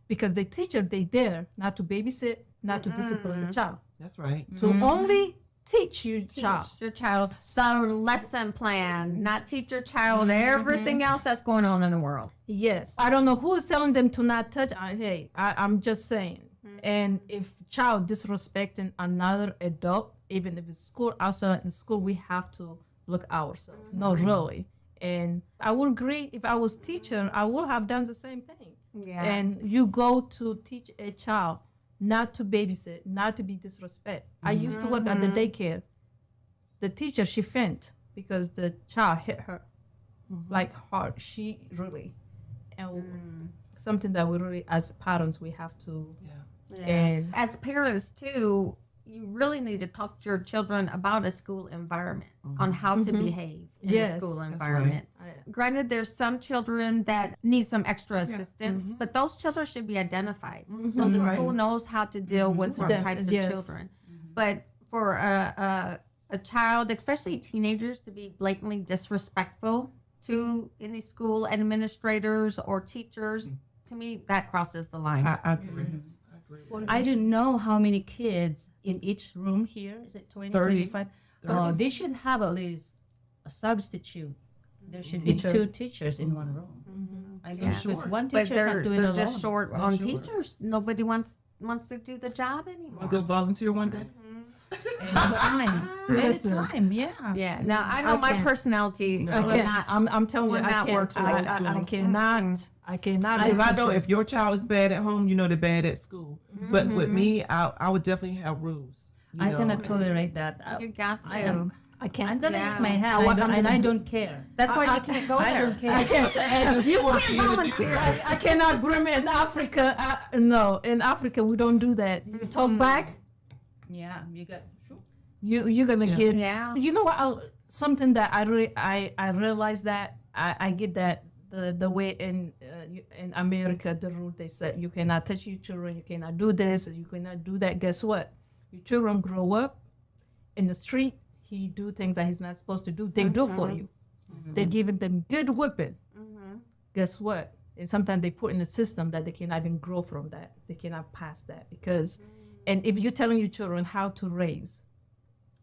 because the teacher they there not to babysit, not to discipline the child, That's right. to only teach you child. Teach your child some lesson plan, not teach your child everything else that's going on in the world. Yes, I don't know who is telling them to not touch. I'm just saying. And if child disrespecting another adult, even if it's school, outside in school, we have to look ourselves. No, really. And I would agree if I was teacher, I would have done the same thing. Yeah. And you go to teach a child not to babysit, not to be disrespect. I used to work at the daycare. The teacher, she faint because the child hit her like hard. She really, and something that we really, as parents, we have to. And As parents too, you really need to talk to your children about a school environment on how to behave in a Yes, school that's environment. Granted, there's some children that need some extra assistance, but those children should be identified so the school knows how to deal with certain types of Yes. children. But for a child, especially teenagers, to be blatantly disrespectful to any school administrators or teachers, to me, that crosses the line. I agree. I agree. I don't know how many kids in each room here. Is it 20, 30. 25? They should have at least a substitute. There should be Teacher. 2 teachers in one room. I guess because short. one But teacher they're can't do it alone. just short They're on short. teachers. Nobody wants to do the job anymore. Want to go volunteer one day? Anytime. Listen. Anytime, yeah. Yeah. Now I know I my can't. personality I will can't. not. I'm telling you, will I not can't. work I old school. cannot. I cannot. Because I be know teacher. if your child is bad at home, you know they're bad at school. But with me, I would definitely have rules. you I know. cannot tolerate that. You got to. I am. I can't. I'm gonna Yeah. use my hand, I don't care. That's why you can't go I there. don't care. I can't. You want you to do volunteer. that. I cannot bring me in Africa. No, in Africa we don't do that. You talk back, Yeah, you got. you're gonna Yeah. get. Yeah. You know what? Something that I realize that I get that the way in America the rule they said you cannot touch your children, you cannot do this, you cannot do that. Guess what? Your children grow up in the street. He do things that he's not supposed to do. They do for you. They're giving them good whipping. Guess what? And sometimes they put in the system that they cannot even grow from that. They cannot pass that because, and if you're telling your children how to raise,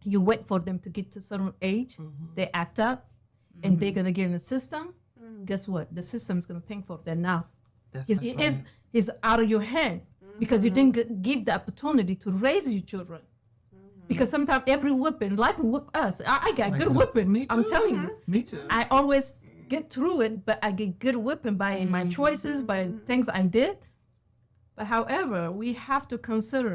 you wait for them to get to a certain age, they act up, and they're gonna get in the system. Guess what? The system's gonna think for them now. That's It's out of your hand because you didn't give the opportunity to raise your children. Because sometimes every whipping, life will whip us. I got My good God. whipping. Me I'm too. telling you. Me too. I always get through it, but I get good whipping by my choices, by things I did. But however, we have to consider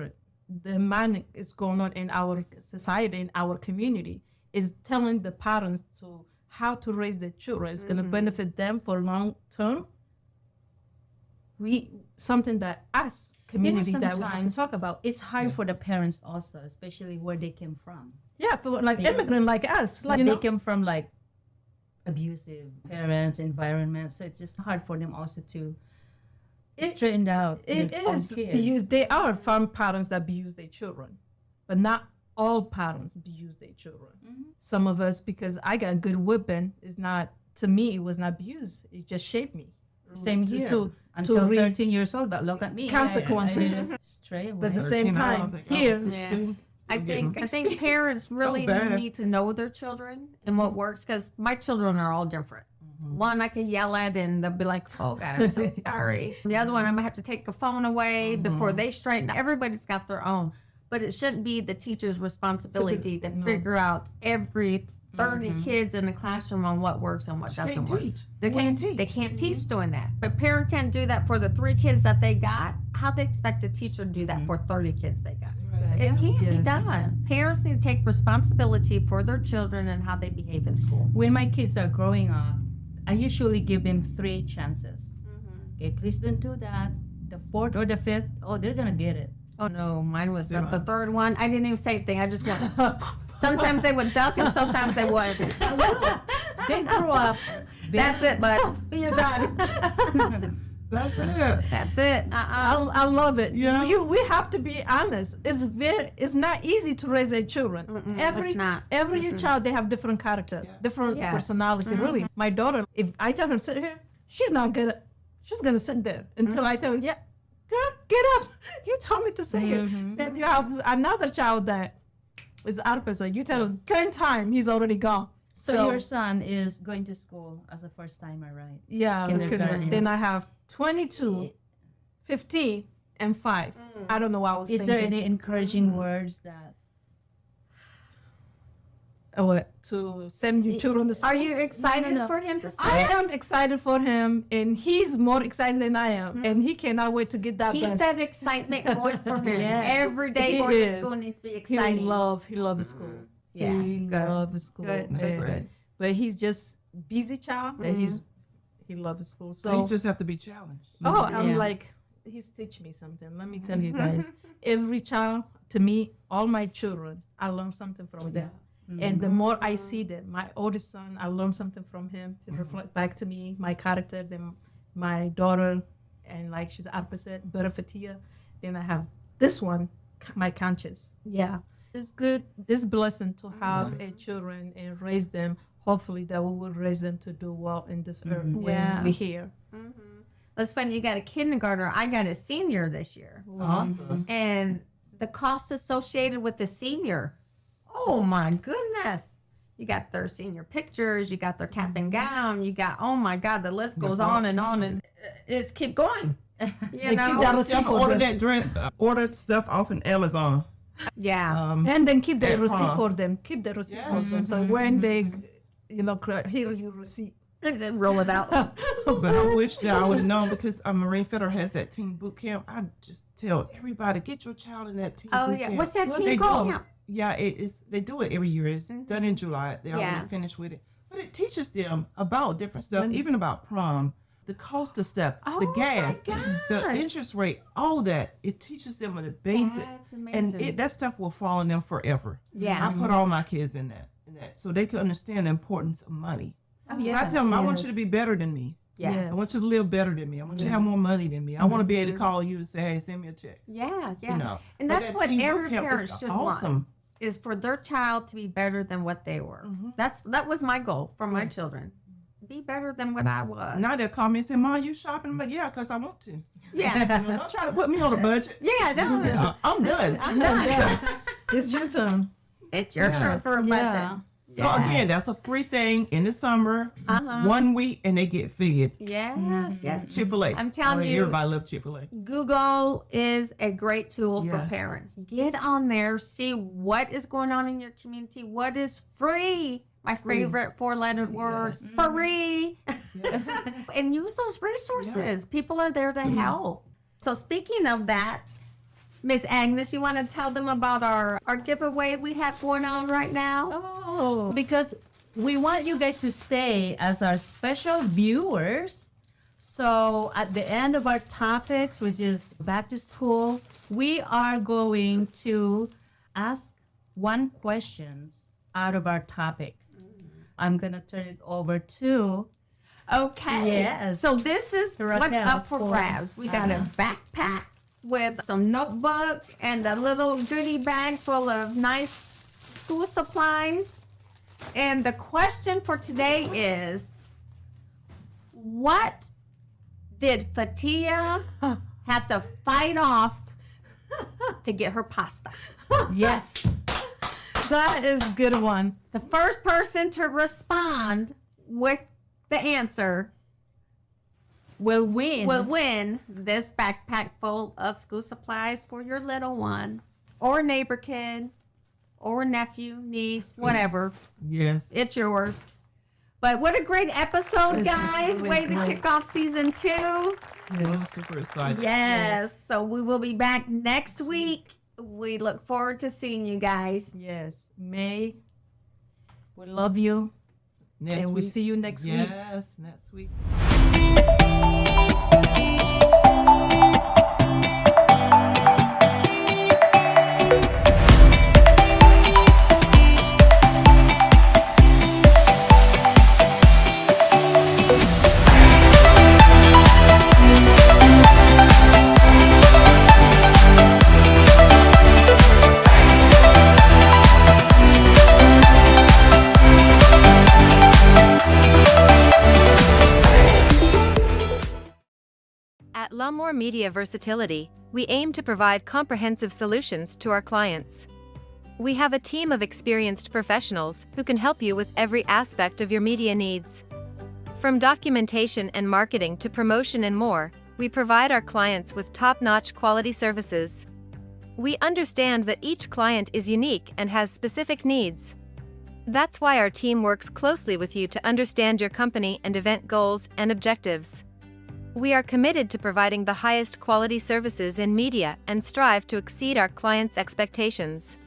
the man is going on in our society, in our community, is telling the parents to how to raise their children. It's going to benefit them for long term. Something that us community that we have to talk about. It's hard for the parents also, especially where they came from. Yeah, for like immigrant like us, like They came from like abusive parents, environment, so it's just hard for them also to straighten out. It their own is. kids. They are some parents that abuse their children, but not all parents abuse their children. Some of us, because I got good whipping, is not, to me, it was not abuse. It just shaped me. Same here. To Until read 13 years old, but look at me. consequences. Stray away. But at the same 13, I time, don't think here, I was 16. I think parents really bad. need to know their children and what works, because my children are all different. One I can yell at and they'll be like, "Oh God, I'm so sorry." The other one, I'm gonna have to take the phone away before they straighten. Everybody's got their own, but it shouldn't be the teacher's responsibility to figure out every 30 kids in the classroom on what works and what doesn't Can't work. teach. They can't teach. They can't teach doing that. But parent can't do that for the 3 kids that they got. How they expect a teacher to do that for 30 kids they got? It can't be done. Parents need to take responsibility for their children and how they behave in school. When my kids are growing up, I usually give them 3 chances. Okay, please don't do that. The 4th or the 5th, oh, they're gonna get it. Oh no, mine was the 3rd one. I didn't even say anything. I just went. Sometimes they would duck and sometimes they wouldn't. They grow up. That's it, but you're done. That's it. That's it. I love it. Yeah. We have to be honest. It's not easy to raise their children. It's not. Every child, they have different character, different Yes. personality. Really, my daughter, if I tell her to sit here, she's gonna sit there until I tell her, yeah, girl, get up. You told me to sit here. Then you have another child that is opposite. You tell him 10 times, he's already gone. So your son is going to school as a first timer, right? Yeah, Kindergarten. then I have 22, 15, and 5. I don't know what I was Is thinking. there any encouraging words that? What, to send your children to school? Are you excited No. for him to start? I am excited for him, and he's more excited than I am, and he cannot wait to get that Keep bus. that excitement going for him. Yes. Every day He going to is. school needs to be He exciting. loves school. Yeah, He good. loves school. Good. That's and- right. But he's just busy child, and he loves school. So So you just have to be challenged. I'm Yeah. like, he's teaching me something. Let me tell you guys, every child, to me, all my children, I learn something from them. And the more I see them, my oldest son, I learn something from him. It reflects back to me, my character. Then my daughter, and like she's opposite, better Fetihya. Then I have this one, my conscience. Yeah, it's good. This blessing to have a children and raise them. Hopefully that we will raise them to do well in this earth when Yeah. we're here. That's funny. You got a kindergartner. I got a senior this year. Awesome. And the cost associated with the senior, oh my goodness. You got their senior pictures, you got their cap and gown, you got, oh my God, the list goes on, and it's keep going. You They keep know? that I'm receipt for order them. that drink. Order stuff off in Amazon. Yeah. And then keep the At receipt prom. for them. Keep the receipt Yeah. for them. So when they, hear your receipt. And then roll it out. But I wish that I would have known, because Marine Federal has that teen boot camp. I just tell everybody, get your child in that teen Oh boot yeah. camp. What's that They team do. called? Yeah, it is. They do it every year. It's done in July. They're Yeah. already finished with it. But it teaches them about different stuff, even about prom, the cost of stuff, the gas, the gosh. interest rate, all that. It teaches them the basic. That's amazing. And that stuff will fall on them forever. Yeah. I put all my kids in that, so they can understand the importance of money. Oh, I tell them, I want you to be better than me. Yeah. I want you to live better than me. I want you to have more money than me. I want to be able to call you and say, hey, send me a check. Yeah. Yeah. You know. And But that's that what teen boot every camp is parent should want. awesome. Is for their child to be better than what they were. That was my goal for my children. Be better than what I was. Now they'll call me and say, Mom, you shopping? But yeah, because I want to. Yeah. You know, don't try to put me on a budget. Yeah, no, I'm done. I'm done. It's your turn. It's your turn Yes. for a budget. Yeah. So again, that's a free thing in the summer, 1 week, and they get fed. Yes, yes. Chick-fil-A. I'm telling you, everybody loves Chick-fil-A. Google is a great tool for Yes. parents. Get on there, see what is going on in your community, what is free. My favorite four-letter word, free. Yes. And use those resources. People are there to help. So speaking of that, Miss Agnes, you want to tell them about our giveaway we have going on right now? Oh, because we want you guys to stay as our special viewers. So at the end of our topics, which is back to school, we are going to ask one question out of our topic. I'm going to turn it over to Okay. Yes. So this is what's Raquel up for grabs. We got a backpack with some notebook and a little goodie bag full of nice school supplies. And the question for today is, what did Fetihya have to fight off to get her pasta? Yes. That is a good one. The first person to respond with the answer Will win. will win this backpack full of school supplies for your little one or neighbor kid or nephew, niece, whatever. Yes. It's yours. But what a great episode, This is guys. really Way to great. kick off season 2. So I'm super excited. Yes. So we will be back next week. We look forward to seeing you guys. Yes. May. We love you. Next and we'll week. see you next week. Yes, next week. At La'Moore Media Versatility, we aim to provide comprehensive solutions to our clients. We have a team of experienced professionals who can help you with every aspect of your media needs. From documentation and marketing to promotion and more, we provide our clients with top-notch quality services. We understand that each client is unique and has specific needs. That's why our team works closely with you to understand your company and event goals and objectives. We are committed to providing the highest quality services in media and strive to exceed our clients' expectations.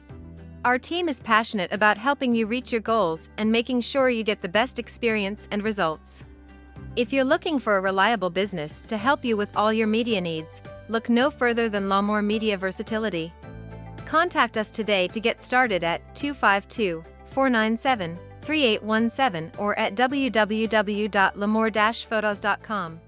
Our team is passionate about helping you reach your goals and making sure you get the best experience and results. If you're looking for a reliable business to help you with all your media needs, look no further than La'Moore Media Versatility. Contact us today to get started at 252-497-3817 or at www.lamoore-photos.com.